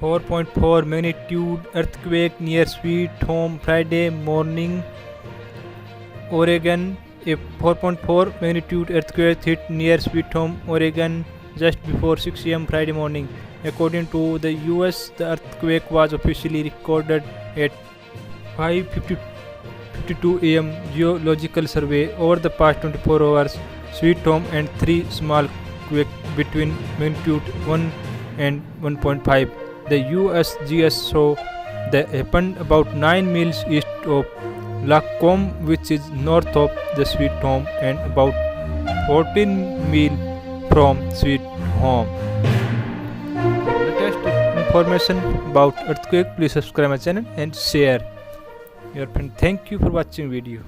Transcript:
4.4 magnitude earthquake near Sweet Home Friday morning, Oregon. A 4.4 magnitude earthquake hit near Sweet Home, Oregon just before 6 a.m. Friday morning. According to the US, the earthquake was officially recorded at 5:52 a.m. Geological Survey. Over the past 24 hours, Sweet Home and 3 small quakes between magnitude 1 and 1.5. The USGS saw that happened about 9 miles east of Lacombe, which is north of the Sweet Home, and about 14 miles from Sweet Home. For latest information about earthquake, please subscribe my channel and share your friend. Thank you for watching video.